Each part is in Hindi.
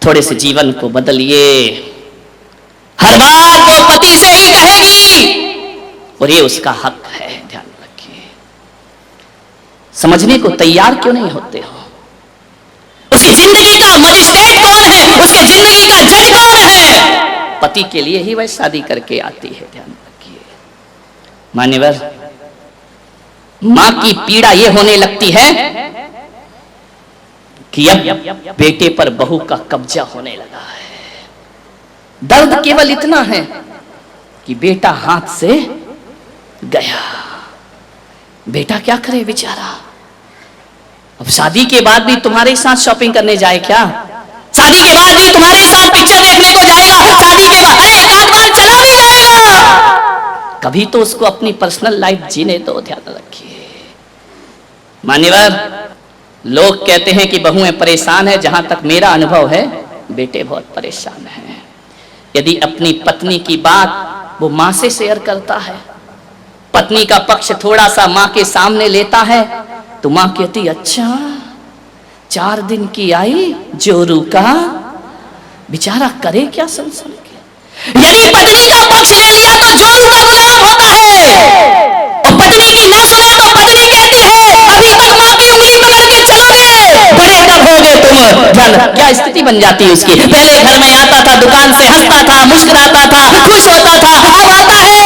थोड़े से जीवन को बदलिए। हर बार वो पति से ही कहेगी और ये उसका हक है, ध्यान रखिए। समझने को तैयार क्यों नहीं होते हो? उसकी जिंदगी का मजिस्ट्रेट कौन है, उसकी जिंदगी का जज कौन है? पति के लिए ही वह शादी करके आती है, ध्यान रखिए। मान्यवर, मां की पीड़ा यह होने लगती है कि अब बेटे पर बहू का कब्जा होने लगा है। दर्द केवल इतना है कि बेटा हाथ से गया, बेटा क्या करे बेचारा। अब शादी के बाद भी तुम्हारे साथ शॉपिंग करने जाए क्या? शादी के बाद भी तुम्हारे साथ पिक्चर देखने को जाएगा? शादी के बाद अरे एक आध बार चला भी जाएगा। कभी तो उसको अपनी पर्सनल लाइफ जीने दो, ध्यान रखिए। मान्यवर, लोग कहते हैं कि बहुएं परेशान है, जहां तक मेरा अनुभव है बेटे बहुत परेशान हैं। यदि अपनी पत्नी की बात वो मां से शेयर करता है, पत्नी का पक्ष थोड़ा सा मां के सामने लेता है, तो मां कहती अच्छा 4 दिन की आई जोरू का, बेचारा करे क्या सुन सुन के। यदि पत्नी का पक्ष ले लिया तो जोरू का गुलाम होता है, और पत्नी की ना सुने तो पत्नी कहती है अभी तक मां की उंगली पकड़ के चलोगे, बड़े कब होगे तुम। ध्यान, क्या स्थिति बन जाती है उसकी। पहले घर में आता था, दुकान से हंसता था, मुस्कुराता था, खुश होता था, अब आता है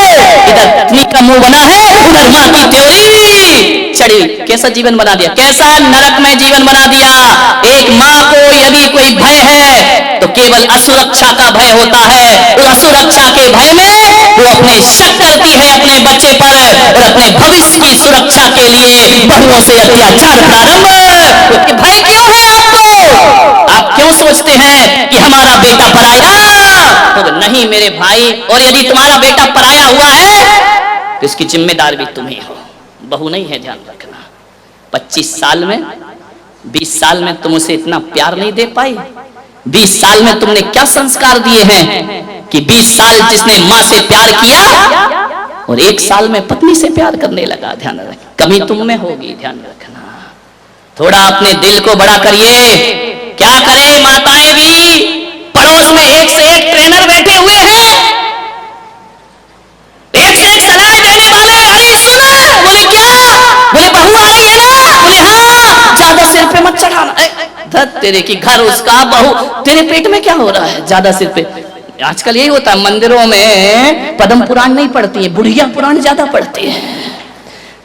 इधर पत्नी का मुंह बना है, उधर मां की त्योरी चढ़ी। कैसा जीवन बना दिया, कैसा नरक में जीवन बना दिया। एक मां को यदि कोई भय है तो केवल असुरक्षा का भय होता है। उस असुरक्षा के भय में वो अपने शक करती है अपने बच्चे पर, और अपने भविष्य की सुरक्षा के लिए बहुओं से अत्याचार प्रारंभ। तो भय क्यों है आपको? आप क्यों सोचते हैं कि हमारा बेटा पराया? तो नहीं मेरे भाई, और यदि तुम्हारा बेटा पराया हुआ है तो इसकी जिम्मेदार भी तुम ही हो, बहू नहीं है, ध्यान रखना। 25 साल में 20 साल में तुम उसे इतना प्यार नहीं दे पाई। 20 साल में तुमने क्या संस्कार दिए हैं कि 20 साल जिसने मां से प्यार किया और 1 साल में पत्नी से प्यार करने लगा। ध्यान रखना, कमी तुम में होगी, ध्यान रखना। थोड़ा अपने दिल को बड़ा करिए। क्या करे माताएं भी, पड़ोस में एक से एक ट्रेनर बैठे हुए हैं, एक से एक सलाह देने वाले। अरे सुना, बोले क्या, बोले बहू आ रही है ना, बोले हाँ, ज्यादा सिर पे मत चढ़ाना। धत तेरे की, घर उसका, बहू तेरे पेट में क्या हो रहा है ज्यादा सिर पे। आजकल यही होता है, मंदिरों में पद्म पुराण नहीं पढ़ती है, बुढ़िया पुराण ज्यादा पढ़ती है।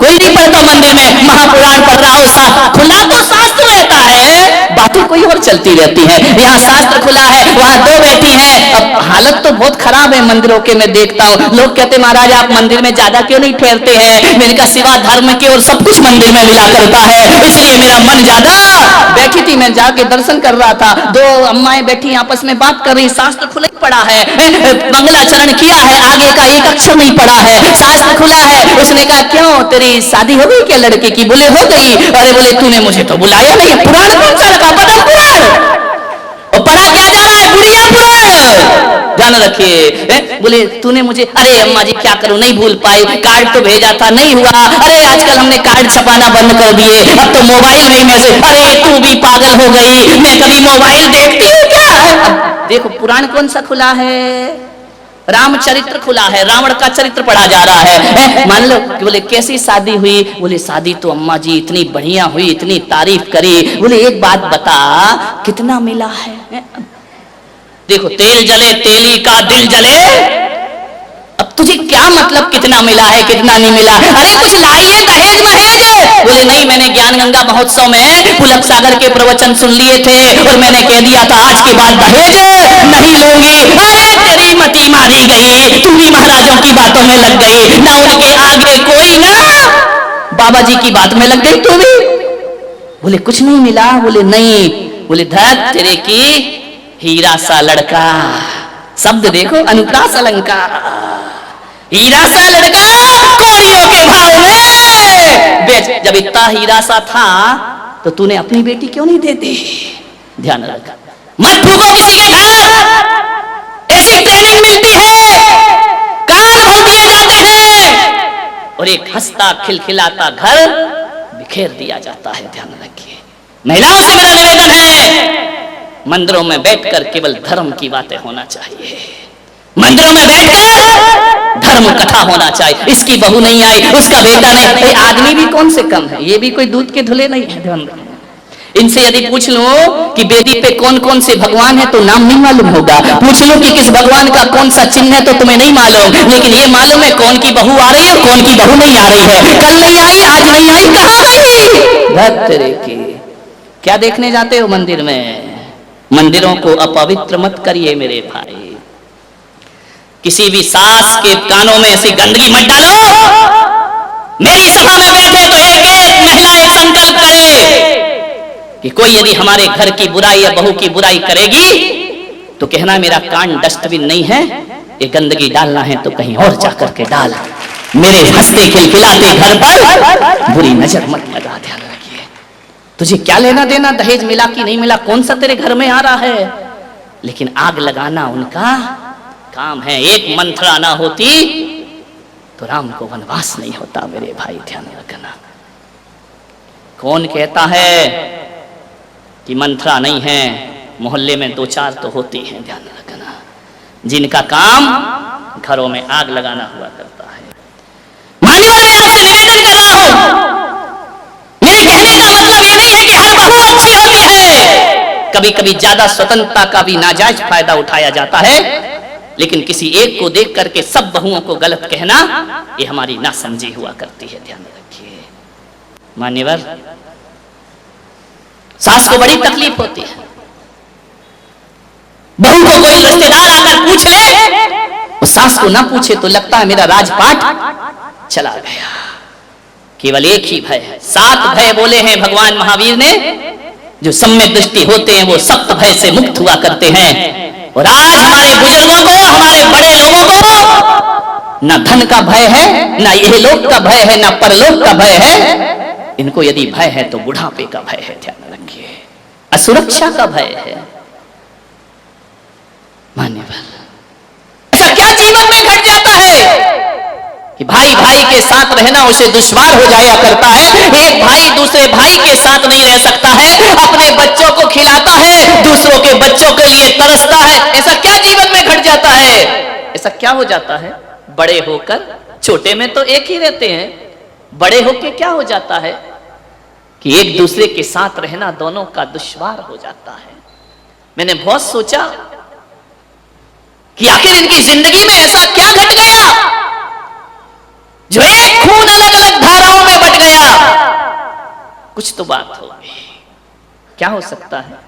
कोई नहीं पढ़ता मंदिर में, महापुराण पढ़ रहा हो, खुला तो शास्त्र रहता है, बातें कोई और चलती रहती है। यहाँ शास्त्र खुला है, वहाँ 2 बैठी हैं। अब हालत तो बहुत खराब है मंदिरों के, मैं देखता हूँ। लोग कहते महाराज आप मंदिर में ज्यादा क्यों नहीं ठहरते हैं? मैंने कहा सिवा धर्म के और सब कुछ मंदिर में मिला करता है, इसलिए मेरा मन ज्यादा। बैठी थी, मैं जाके दर्शन कर रहा था, 2 अम्माएं बैठी आपस में बात कर रही, शास्त्र खुला ही पड़ा है, मंगलाचरण किया है, आगे का एक अक्षर नहीं पड़ा है, शास्त्र खुला है। उसने कहा क्यों, तेरी शादी हो गई क्या लड़के की? बोले हो गई। अरे बोले तूने मुझे तो बुलाया नहीं। पुराण कौन सा रखा? पद्म पुराण। और पढ़ा क्या जा रहा है? बुढ़िया पुराण। ध्यान रखिए। बोले तूने मुझे, अरे अम्मा जी क्या करूं, नहीं भूल पाई, कार्ड तो भेजा था नहीं हुआ। अरे आजकल हमने कार्ड छपाना बंद कर दिए, अब तो मोबाइल में मैसेज। अरे तू भी पागल हो गई, मैं कभी मोबाइल देखती हूँ क्या? अब देखो पुराण कौन सा खुला है? रामचरित्र खुला है, रावण का चरित्र पढ़ा जा रहा है। मान लो बोले कैसी शादी हुई? बोले शादी तो अम्मा जी इतनी बढ़िया हुई, इतनी तारीफ करी। बोले एक बात बता, कितना मिला है? देखो तेल जले तेली का दिल जले। अब तुझे क्या मतलब कितना मिला है कितना नहीं मिला? अरे कुछ लाई है दहेज महेज? बोले नहीं, मैंने ज्ञान गंगा महोत्सव में पुलक सागर के प्रवचन सुन लिए थे और मैंने कह दिया था आज के बाद दहेज नहीं लूंगी। अरे तेरी मती मारी गई, तू भी महाराजों की बातों में लग गई, ना उनके आगे कोई ना बाबा जी की बात में लग गई तू भी। बोले कुछ नहीं मिला? बोले नहीं। बोले धत तेरे की, हीरा सा लड़का, शब्द देखो अनुप्रास अलंकार, हीरा सा लड़का कोड़ियों के भाव में बेच। जब इतना हीरा सा था तो तूने अपनी बेटी क्यों नहीं देती? ध्यान रखा, मत भूखो किसी के घर, ऐसी ट्रेनिंग मिलती है, कान भर दिए जाते हैं और एक हंसता खिलखिलाता घर बिखेर दिया जाता है। ध्यान रखिए, महिलाओं से मेरा निवेदन है, मंदिरों में बैठकर केवल धर्म की बातें होना चाहिए, मंदिरों में बैठकर धर्म कथा होना चाहिए। इसकी बहू नहीं आई, उसका बेटा नहीं, आदमी भी कौन से कम है, ये भी कोई दूध के धुले नहीं है। ध्यान रखना, इनसे यदि पूछ लो कि वेदी पे कौन कौन से भगवान है तो नाम नहीं मालूम होगा, पूछ लो कि किस भगवान का कौन सा चिन्ह है तो तुम्हें नहीं मालूम, लेकिन ये मालूम है कौन की बहू आ रही है, कौन की बहू नहीं आ रही है, कल नहीं आई, आज नहीं आई, कहां गई? भक्त की क्या देखने जाते हो मंदिर में? मंदिरों को अपवित्र मत करिए मेरे भाई, किसी भी सास के कानों में ऐसी गंदगी मत डालो। मेरी सभा में बैठे तो एक एक महिला एक संकल्प करे कि कोई यदि हमारे घर की बुराई या बहू की बुराई करेगी तो कहना मेरा कान डस्टबिन नहीं है, ये गंदगी डालना है तो कहीं और जाकर के डाल, मेरे हंसते खिलखिलाते घर पर बुरी नजर मत लगा। ध्यान रखिए, तुझे क्या लेना देना दहेज मिला कि नहीं मिला, कौन सा तेरे घर में आ रहा है, लेकिन आग लगाना उनका काम है। एक मंथरा ना होती तो राम को वनवास नहीं होता मेरे भाई, ध्यान रखना। कौन कहता है कि मंथरा नहीं है, मोहल्ले में दो चार तो होती हैं, ध्यान रखना, जिनका काम घरों में आग लगाना हुआ करता है। मान्यवर मैं आपसे निवेदन कर रहा हूं, मेरे कहने का मतलब ये नहीं है कि हर बहू अच्छी होती है, कभी कभी ज्यादा स्वतंत्रता का भी नाजायज फायदा उठाया जाता है, लेकिन किसी एक को देख करके सब बहुओं को गलत कहना ये हमारी नासमझी हुआ करती है, ध्यान रखिए। मान्यवर, सास को बड़ी तकलीफ होती है, बहू को कोई रिश्तेदार आकर पूछ ले, उस सास को ना पूछे तो लगता है मेरा राजपाट चला गया। केवल एक ही भय है, 7 भय बोले हैं भगवान महावीर ने, जो सम्यक दृष्टि होते हैं वो सप्त भय से मुक्त हुआ करते हैं। और आज हमारे बुजुर्गों को, हमारे बड़े लोगों को ना धन का भय है, ना यह लोक का भय है, ना परलोक का भय है, इनको यदि भय है तो बुढ़ापे का भय है, ध्यान रखिए, असुरक्षा का भय है। मान्यवर, ऐसा क्या जीवन में घट जाता है कि भाई भाई के साथ रहना उसे दुश्वार हो जाया करता है, एक भाई दूसरे भाई के साथ नहीं रह सकता है, अपने बच्चों को खिलाता है, दूसरों के बच्चों के लिए तरसता है। ऐसा क्या जीवन में घट जाता है? ऐसा क्या हो जाता है? बड़े होकर, छोटे में तो एक ही रहते हैं, बड़े होकर क्या हो जाता है कि एक दूसरे के साथ रहना दोनों का दुश्वार हो जाता है। मैंने बहुत सोचा कि आखिर इनकी जिंदगी में ऐसा क्या घट गया जो एक खून अलग अलग धाराओं में बट गया। कुछ तो बात होगी, क्या हो सकता है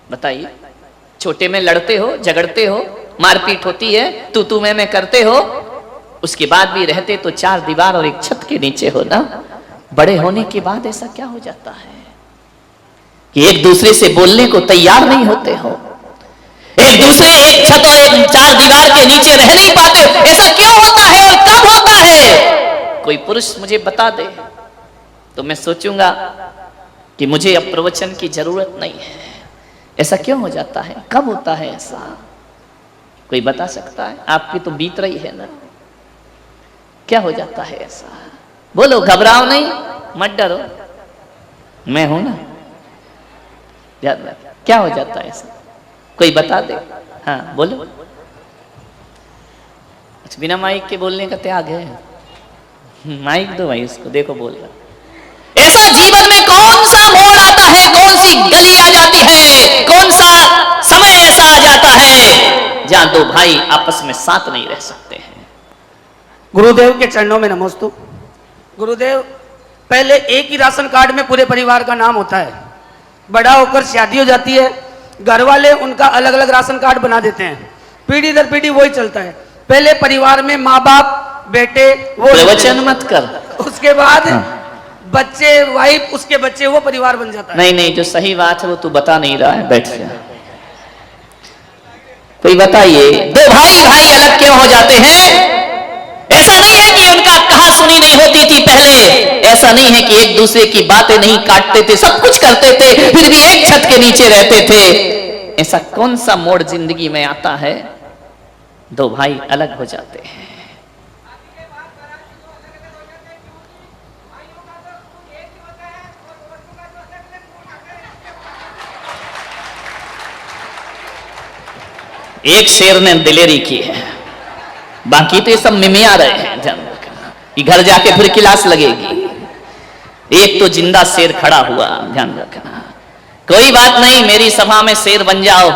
बताइए? छोटे में लड़ते हो, झगड़ते हो, मारपीट होती है, तू मैं करते हो, उसके बाद भी रहते तो 4 दीवार और एक छत के नीचे हो ना। बड़े होने के बाद ऐसा क्या हो जाता है कि एक दूसरे से बोलने को तैयार नहीं होते हो, एक दूसरे एक छत और एक 4 दीवार के नीचे रह नहीं पाते। ऐसा क्यों होता है और कब होता है? कोई पुरुष मुझे बता दे तो मैं सोचूंगा कि मुझे अब प्रवचन की जरूरत नहीं है। ऐसा क्यों हो जाता है, कब होता है ऐसा? कोई बता सकता है? आपकी तो बीत रही है ना, क्या हो जाता है ऐसा? बोलो, घबराओ नहीं, मत डरो, मैं हूं ना। क्या हो जाता है ऐसा? कोई बता दे। हाँ बोलो। अच्छा, बिना माइक के बोलने का त्याग है? माइक दो भाई उसको, देखो बोल रहा। ऐसा जीवन में कौन सा मोड़ आता है, कौन सी गली आ जाती है, कौन सा समय ऐसा आ जाता है जहां 2 भाई आपस में साथ नहीं रह सकते हैं? गुरुदेव के चरणों में नमोस्तु। गुरुदेव, पहले एक ही राशन कार्ड में पूरे परिवार का नाम होता है, बड़ा होकर शादी हो जाती है, घर वाले उनका अलग अलग राशन कार्ड बना देते हैं, पीढ़ी दर पीढ़ी वही चलता है। पहले परिवार में माँ बाप, बेटे, वो प्रवचन मत कर, उसके बाद बच्चे, वाइफ, उसके बच्चे, वो परिवार बन जाता है। नहीं, जो सही बात है वो तू बता नहीं रहा है, बैठ जा। कोई बताइए, 2 भाई अलग क्यों हो जाते हैं? ऐसा नहीं है कि उनका कहा सुनी नहीं होती थी पहले, ऐसा नहीं है कि एक दूसरे की बातें नहीं काटते थे, सब कुछ करते थे, फिर भी एक छत के नीचे रहते थे। ऐसा कौन सा मोड़ जिंदगी में आता है 2 भाई अलग हो जाते हैं? एक शेर ने दिलेरी की है, बाकी तो ये सब मिमिया रहे हैं। ध्यान रखना, ये घर जाके फिर क्लास लगेगी। एक तो जिंदा शेर खड़ा हुआ, ध्यान रखना। कोई बात नहीं, मेरी सभा में शेर बन जाओ,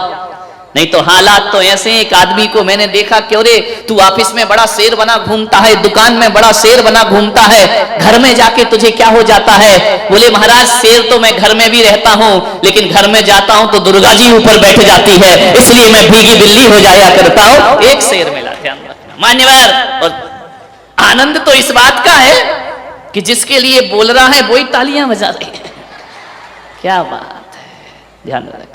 नहीं तो हालात तो ऐसे। एक आदमी को मैंने देखा, क्यों रे तू ऑफिस में बड़ा शेर बना घूमता है, दुकान में बड़ा शेर बना घूमता है, घर में जाके तुझे क्या हो जाता है? बोले महाराज शेर तो मैं घर में भी रहता हूं, लेकिन घर में जाता हूं तो दुर्गा जी ऊपर बैठ जाती है, इसलिए मैं भीगी बिल्ली हो जाया करता हूं। एक शेर मिला, ध्यान रखना मान्यवर। और आनंद तो इस बात का है कि जिसके लिए बोल रहा है वही तालियां बजा रही है। क्या बात है, ध्यान रखना।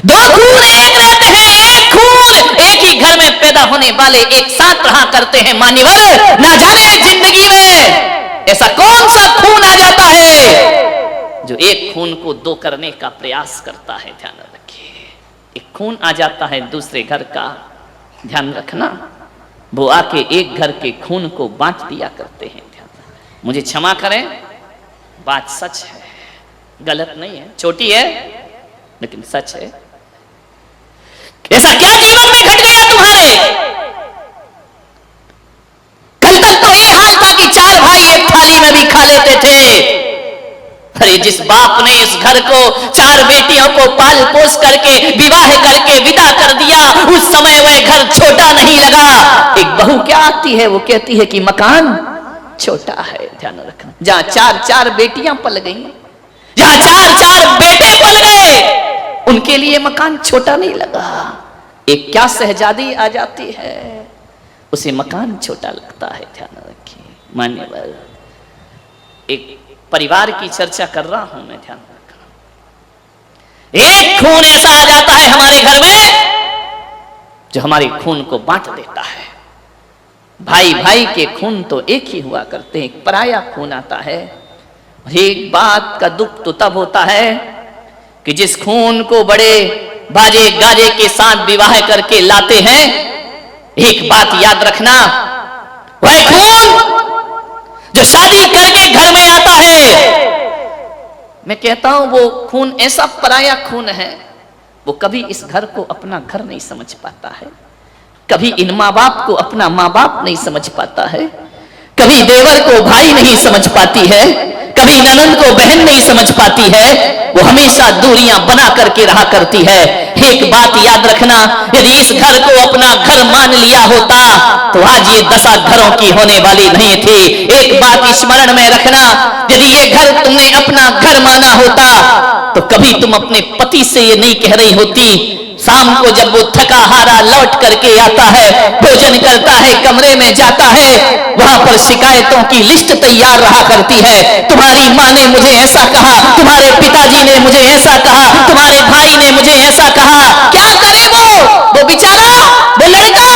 दो खून एक रहते हैं, एक खून एक ही घर में पैदा होने वाले एक साथ रहा करते हैं। मान्यवर, ना जाने जिंदगी में ऐसा कौन सा खून आ जाता है जो एक खून को दो करने का प्रयास करता है। ध्यान रखिए, एक खून आ जाता है दूसरे घर का, ध्यान रखना, वो आके एक घर के खून को बांट दिया करते हैं। मुझे क्षमा करें, बात सच है, गलत नहीं है, छोटी है लेकिन सच है। ऐसा क्या जीवन में घट गया तुम्हारे? कल तक तो ये हाल था कि चार भाई एक थाली में भी खा लेते थे। अरे जिस बाप ने इस घर को चार बेटियों को पाल पोस करके विवाह करके विदा कर दिया, उस समय वह घर छोटा नहीं लगा। एक बहू क्या आती है, वो कहती है कि मकान छोटा है। ध्यान रखना, जहां चार चार बेटियां पल गई, जहां चार चार बेटे पल गए, उनके लिए मकान छोटा नहीं लगा। एक क्या शहजादी आ जाती है, उसे मकान छोटा लगता है। ध्यान रखिए मान्यवर, एक परिवार की चर्चा कर रहा हूं मैं, ध्यान रखना। एक खून ऐसा आ जाता है हमारे घर में जो हमारे खून को बांट देता है। भाई भाई के खून तो एक ही हुआ करते हैं, एक पराया खून आता है। एक बात का दुख तो तब होता है कि जिस खून को बड़े बाजे गाजे के साथ विवाह करके लाते हैं, एक बात याद रखना, वह खून जो शादी करके घर में आता है, मैं कहता हूं वो खून ऐसा पराया खून है, वो कभी इस घर को अपना घर नहीं समझ पाता है, कभी इन माँ बाप को अपना माँ बाप नहीं समझ पाता है, कभी देवर को भाई नहीं समझ पाती है, कभी ननंद को बहन नहीं समझ पाती है। वो हमेशा दूरियां बना करके रहा करती है। एक बात याद रखना, यदि इस घर को अपना घर मान लिया होता तो आज ये दशा घरों की होने वाली नहीं थी। एक बात स्मरण में रखना, यदि ये घर तुमने अपना घर माना होता तो कभी तुम अपने पति से ये नहीं कह रही होती, शाम को जब वो थका हारा लौट करके आता है, भोजन करता है, कमरे में जाता है, वहां पर शिकायतों की लिस्ट तैयार रहा करती है। तुम्हारी माँ ने मुझे ऐसा कहा, तुम्हारे पिताजी ने मुझे ऐसा कहा, तुम्हारे भाई ने मुझे ऐसा कहा। क्या करे वो बेचारा, वो लड़का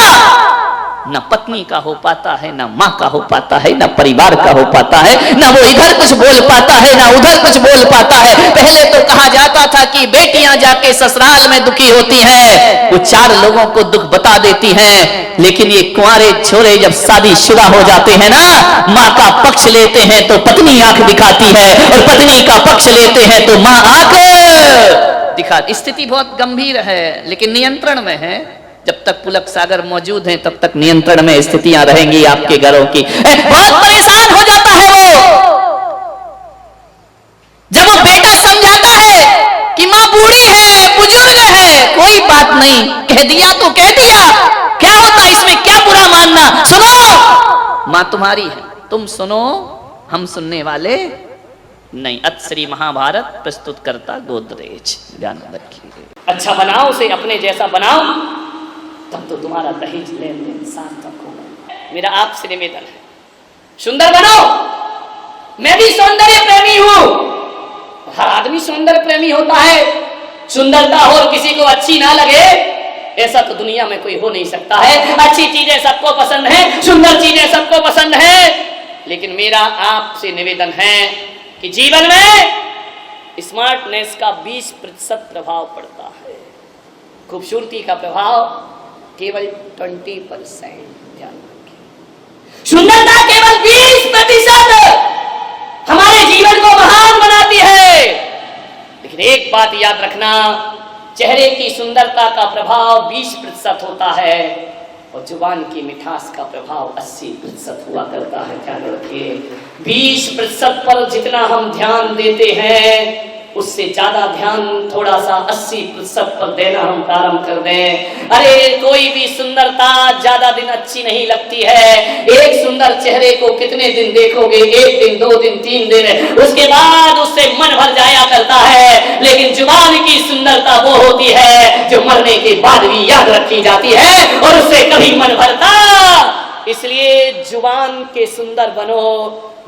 ना पत्नी का हो पाता है, ना माँ का हो पाता है, ना परिवार का हो पाता है, ना वो इधर कुछ बोल पाता है, ना उधर कुछ बोल पाता है। पहले तो कहा जाता था कि बेटियां जाके ससुराल में दुखी होती हैं, वो चार लोगों को दुख बता देती हैं, लेकिन ये कुंवारे छोरे जब शादीशुदा हो जाते हैं ना, माँ का पक्ष लेते हैं तो पत्नी आंख दिखाती है, और पत्नी का पक्ष लेते हैं तो माँ आंख दिखा। स्थिति बहुत गंभीर है, लेकिन नियंत्रण में है। जब तक पुलक सागर मौजूद हैं तब तक नियंत्रण में स्थितियां रहेंगी आपके घरों की। बहुत परेशान हो जाता है वो, जब वो बेटा समझाता है कि माँ बूढ़ी है, बुजुर्ग है, कोई बात नहीं, कह दिया तो कह दिया, क्या होता इसमें, क्या बुरा मानना, सुनो माँ तुम्हारी है, तुम सुनो, हम सुनने वाले नहीं। अत श्री महाभारत प्रस्तुत करता गोदरेज। ध्यान रखिए, अच्छा बनाओ उसे, अपने जैसा बनाओ, तब तो तुम्हारा दहेज लेन देन सार्थक होगा। मेरा आपसे निवेदन है, सुंदर बनो। मैं भी सौंदर्य प्रेमी हूं, हर आदमी सौंदर्य प्रेमी होता है। सुंदरता और किसी को अच्छी ना लगे ऐसा तो दुनिया में कोई हो नहीं सकता है। अच्छी चीजें सबको पसंद है, सुंदर चीजें सबको पसंद है, लेकिन मेरा आपसे निवेदन है कि जीवन में स्मार्टनेस का 20% प्रभाव पड़ता है, खूबसूरती का प्रभाव केवल 20%। ध्यान रखिए, सुंदरता केवल 20% हमारे जीवन को महान बनाती है। लेकिन एक बात याद रखना, चेहरे की सुंदरता का प्रभाव 20% होता है और जुबान की मिठास का प्रभाव 80% हुआ करता है। ध्यान रखिए, 20% पर जितना हम ध्यान देते हैं उससे ज्यादा ध्यान थोड़ा सा 80% पर देना हम प्रारंभ कर दें। अरे कोई भी सुंदरता ज्यादा दिन अच्छी नहीं लगती है। एक सुंदर चेहरे को कितने दिन देखोगे? 1 दिन, 2 दिन, 3 दिन, उसके बाद उससे मन भर जाया करता है। लेकिन जुबान की सुंदरता वो होती है जो मरने के बाद भी याद रखी जाती है और उससे कभी मन भरता। इसलिए जुबान के सुंदर बनो,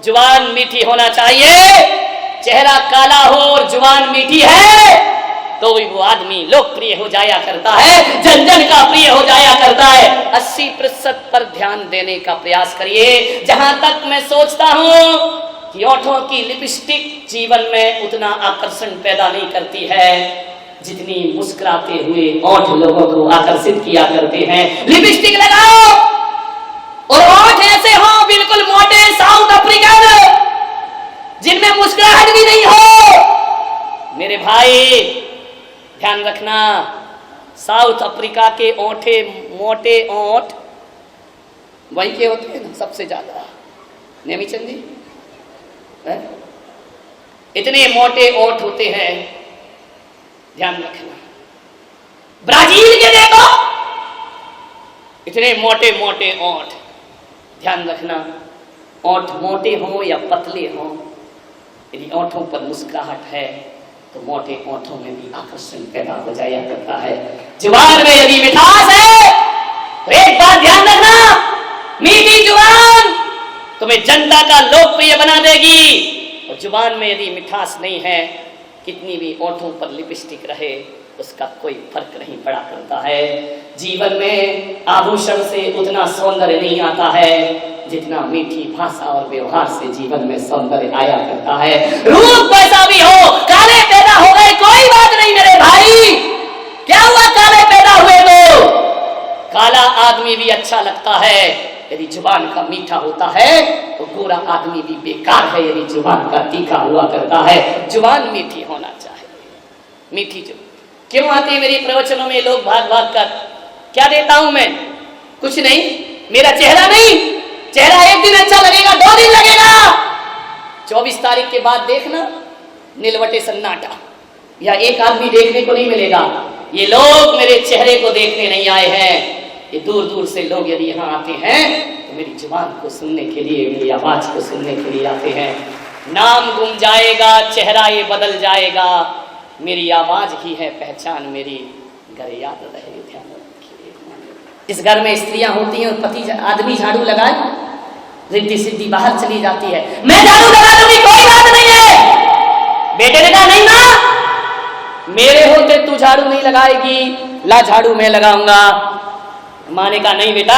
जुबान मीठी होना चाहिए। चेहरा काला हो और जुबान मीठी है तो भी वो आदमी लोकप्रिय हो जाया करता है, जन जन का प्रिय हो जाया करता है। 80% पर ध्यान देने का प्रयास करिए। जहां तक मैं सोचता हूं कि ओठों की लिपस्टिक जीवन में उतना आकर्षण पैदा नहीं करती है जितनी मुस्कुराते हुए ओठ लोगों को आकर्षित किया करते हैं। लिपस्टिक लगाओ और ओठ ऐसे हो बिल्कुल मोटे साउथ अफ्रीकन, जिनमें मुस्कुराहट भी नहीं हो। मेरे भाई ध्यान रखना, साउथ अफ्रीका के ओठे मोटे ओठ वही के होते हैं ना सबसे ज्यादा, नेमीचंद जी इतने मोटे ओठ होते हैं। ध्यान रखना, ब्राजील के देखो इतने मोटे मोटे ओठ। ध्यान रखना, ओठ मोटे हो या पतले हो, यदि ओठों पर मुस्कुराहट है तो मोटे ओठों में भी आकर्षण पैदा हो जाया करता है। जुबान में यदि मिठास है तो एक बात ध्यान रखना, मीठी जुबान तुम्हें जनता का लोकप्रिय बना देगी। और जुबान में यदि मिठास नहीं है, कितनी भी ओठों पर लिपस्टिक रहे उसका कोई फर्क नहीं पड़ा करता है। जीवन में आभूषण से उतना सौंदर्य नहीं आता है जितना मीठी भाषा और व्यवहार से जीवन में सौंदर्य आया करता है। रूप कैसा भी हो, काले पैदा हो गए कोई बात नहीं मेरे भाई, क्या हुआ काले पैदा हुए तो? काला आदमी भी अच्छा लगता है यदि जुबान का मीठा होता है, तो गोरा आदमी भी बेकार है यदि जुबान का तीखा हुआ करता है। जुबान मीठी होना चाहिए, मीठी जुबान। क्यों आते मेरे प्रवचनों में लोग भाग भाग कर? क्या देता हूं मैं? कुछ नहीं, मेरा चेहरा नहीं, चेहरा एक दिन अच्छा लगेगा, 2 दिन लगेगा, 24 तारीख के बाद देखना नीलवटे सन्नाटा, या एक आदमी देखने को नहीं मिलेगा। ये लोग मेरे चेहरे को देखने नहीं आए हैं, ये दूर दूर से लोग यदि यहाँ आते हैं तो मेरी जुबान को सुनने के लिए, मेरी आवाज को सुनने के लिए आते हैं। नाम गुम जाएगा, चेहरा ये बदल जाएगा, मेरी आवाज ही है पहचान मेरी, घर याद रहे। ध्यान रखिए, इस घर में स्त्रियां होती हैं और पति आदमी झाड़ू लगाए, रिद्धि सिद्धि बाहर चली जाती है। मैं झाड़ू लगा दूंगी कोई बात नहीं है। बेटे ने कहा नहीं मां, मेरे होते तू झाड़ू नहीं लगाएगी, ला झाड़ू मैं लगाऊंगा। मां ने कहा नहीं बेटा,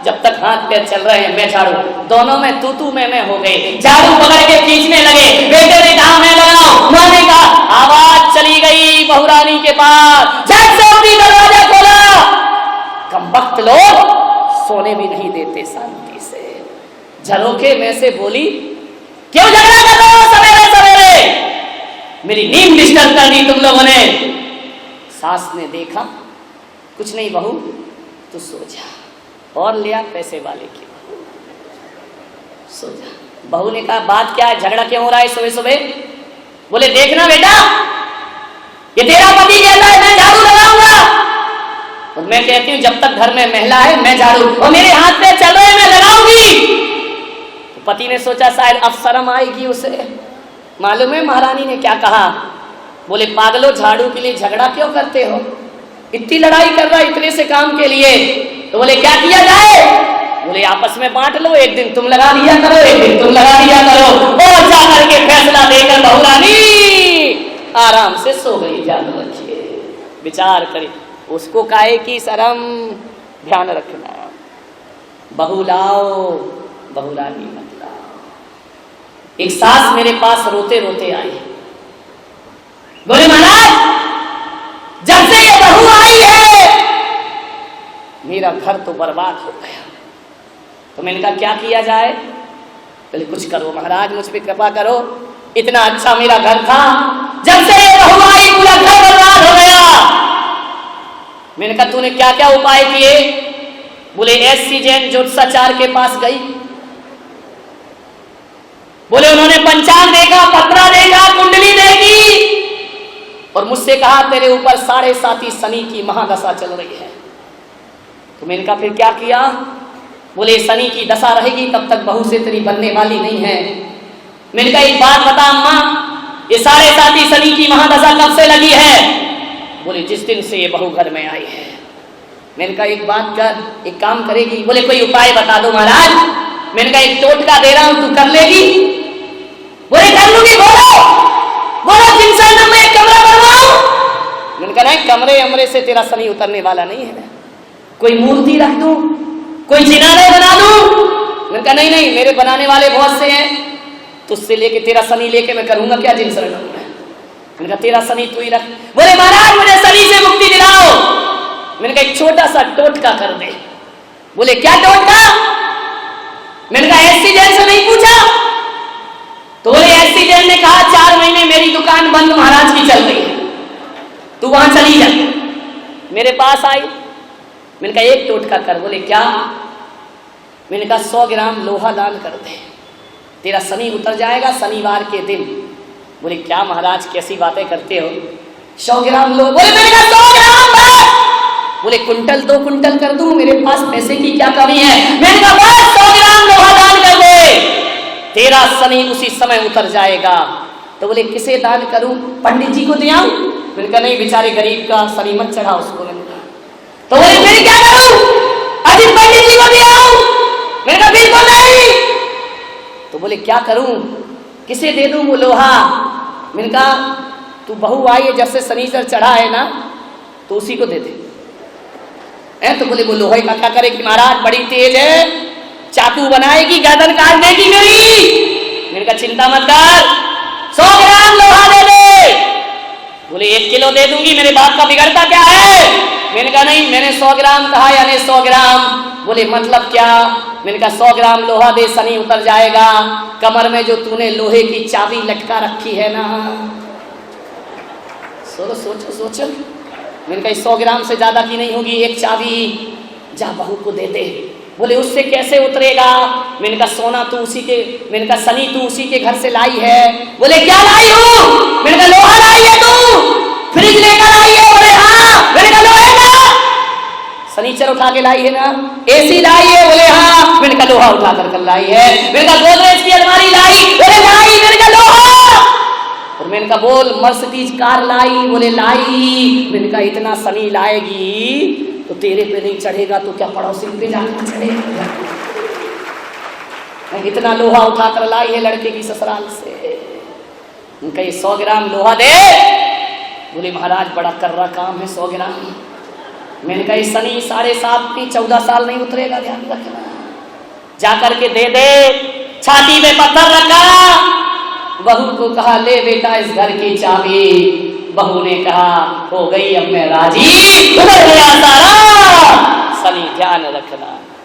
जब तक हाथ पैर चल रहे हैं मैं झाड़ू। दोनों में तू मैं हो गई, झाड़ू पकड़ के खींचने लगे। बेटे ने कहा मैं लगाऊं, मां ने कहा आवाज चली गई बहुरानी के पास, झट से अपनी दरवाजा खोला। कमबख्त लोग सोने भी नहीं देते शांति से। झरोखे में से बोली क्यों झगड़ा कर रहे हो सवेरे सवेरे, मेरी नींद डिस्टर्ब कर दी तुम लोगों ने। सास ने देखा कुछ नहीं बहू तू सो जा, और लिया पैसे वाले की बहू, सो जा। बहू ने कहा बात क्या है, झगड़ा क्यों हो रहा है सुबह सुबह? बोले देखना बेटा, ये तेरा पति कहता है मैं झाड़ू लगाऊंगा, और मैं कहती हूँ जब तक घर में महिला है मैं झाड़ू, और मेरे हाथ पे चल रहे मैं लगाऊंगी। तो पति ने सोचा शायद अब शर्म आएगी उसे। मालूम है महारानी ने क्या कहा? बोले पागलो, झाड़ू के लिए झगड़ा क्यों करते हो, इतनी लड़ाई कर रहा इतने से काम के लिए। तो बोले क्या किया जाए? बोले आपस में बांट लो, एक दिन तुम लगा लिया करो, एक दिन तुम लगा लिया करो। और जाकर के फैसला देकर बहुरानी आराम से सो गई। ध्यान रखिए, विचार करिए, उसको काहे की शर्म, ध्यान रखना। बहू लाओ, बहुरानी मत लाओ। एक सास मेरे पास रोते रोते आई, बोले महाराज जब से ये बहू आई है मेरा घर तो बर्बाद हो गया। तो मैंने कहा क्या किया जाए? पहले कुछ करो महाराज, मुझ पे कृपा करो, इतना अच्छा मेरा घर था, जब से ये बहू आई पूरा घर बर्बाद हो गया। कहा तूने क्या क्या उपाय किए? बोले एससी जैन ज्योतिषाचार्य के पास गई। बोले उन्होंने पंचांग देखा, पत्रा देखा, कुंडली देखी और मुझसे कहा तेरे ऊपर 7.5 शनि की महादशा चल रही है। तो मैंने कहा फिर क्या किया? बोले शनि की दशा रहेगी तब तक बहू से तेरी बनने वाली नहीं है। मैंने कहा एक बात बता अम्मा, ये 7.5 शनि की महादशा कब से लगी है? बोले जिस दिन से ये बहू घर में आई है। मैंने कहा एक बात कर, एक काम करेगी? बोले कोई उपाय बता दो महाराज। मैंने कहा एक टोटका दे रहा हूं, तू कर लेगी? बोले कर लूंगी। बोलो जिनसानम में एक कमरा बनवाओ। मैंने कहा नहीं, कमरे अमरे से तेरा शनि उतरने वाला नहीं है। कोई मूर्ति रख दूं, कोई जिनालय बना दूं? मैंने कहा नहीं नहीं, मेरे बनाने वाले बहुत से हैं, तुझसे लेके तेरा शनि लेके मैं करूंगा क्या जिन शरणों में? मैंने कहा तेरा शनि तू ही रख। बोले महाराज मुझे शनि से मुक्ति दिलाओ। मैंने कहा एक छोटा सा टोटका कर दे। बोले क्या टोटका? मैंने कहा एससी जैन से नहीं पूछा? तो बोले एससी जैन ने कहा 4 महीने मेरी दुकान बंद महाराज की चल रही है, तू वहां चली जा। मेरे पास आई। मैंने कहा एक टोटका कर। बोले क्या? मैंने कहा 100 ग्राम लोहा दान कर दे, तेरा शनि उतर जाएगा शनिवार के दिन। बोले क्या महाराज कैसी बातें करते हो? 100 ग्राम लोहा? बोले मैंने कहा 100 ग्राम बस। बोले कुंटल 2 कुंटल कर दूं, मेरे पास पैसे की क्या कमी है? मैंने कहा बस 100 ग्राम लोहा दान कर दे, तेरा शनि उसी समय उतर जाएगा। तो बोले किसे दान करूं? पंडित जी को दे आऊं? मैंने कहा नहीं, बेचारे गरीब का शनि मत चढ़ा उसको। तो बोले फिर क्या करूं? अभी पंडित जी को दे आऊं? मैंने कहा बिल्कुल नहीं। तो बोले क्या करूं, किसे दे दूं वो लोहा? मैंने कहा तू बहू आई है जब से शनिचर चढ़ा है ना, तो उसी को दे दे। तो बोले वो लोहे का क्या करे कि महाराज बड़ी तेज है, चाकू बनाएगी, गर्दन काट देगी मेरी। मैंने कहा चिंता मत कर, 100 ग्राम लोहा दे दे। बोले 1 किलो दे दूंगी, मेरे बाप का बिगड़ता क्या है? मैंने कहा नहीं, मैंने 100 ग्राम कहा यानी 100 ग्राम। बोले मतलब क्या? मैंने कहा 100 ग्राम लोहा दे, शनि उतर जाएगा। कमर में जो तूने लोहे की चाबी लटका रखी है ना, सोचो सोचो। मैंने कहा 100 ग्राम से ज्यादा की नहीं होगी, एक चाबी जा बहू को दे दे। बोले उससे कैसे उतरेगा? मैंने कहा सोना तू उसी के, मैंने कहा शनि तू उसी के घर से लाई है। बोले क्या लाई हूँ? मैंने कहा लोहा लाई है तू, फ्रिज लेकर आई है। बोले हाँ। मैंने कहा लोहे का शनिचर उठा के लाई है ना? एसी लाई है? बोले हाँ। मैंने कहा लोहा उठा कर लाई है। मैंने कहा गोदरेज की अलमारी लाई? बोले लाई। मैंने कहा लोहा। और मैंने कहा बोल मर्सिडीज कार लाई? बोले लाई। मैंने कहा इतना शनि लाएगी तो तेरे पे नहीं चढ़ेगा तो क्या पड़ोसी पे जाकर चढ़ेगा? इतना लोहा उठा कर लाई है लड़के की ससुराल से। उनका ये 100 ग्राम लोहा दे। बोले महाराज बड़ा कर्रा काम है 100 ग्राम। मैंने कहा शनि 7.5 की 14 साल नहीं उतरेगा, ध्यान रखना। जाकर के दे दे। छाती में पत्थर रखा, बहू को कहा ले बेटा इस घर की चाबी। बहू ने कहा हो गई अब मैं राजी, उतर गया सारा। शनि ध्यान रखना।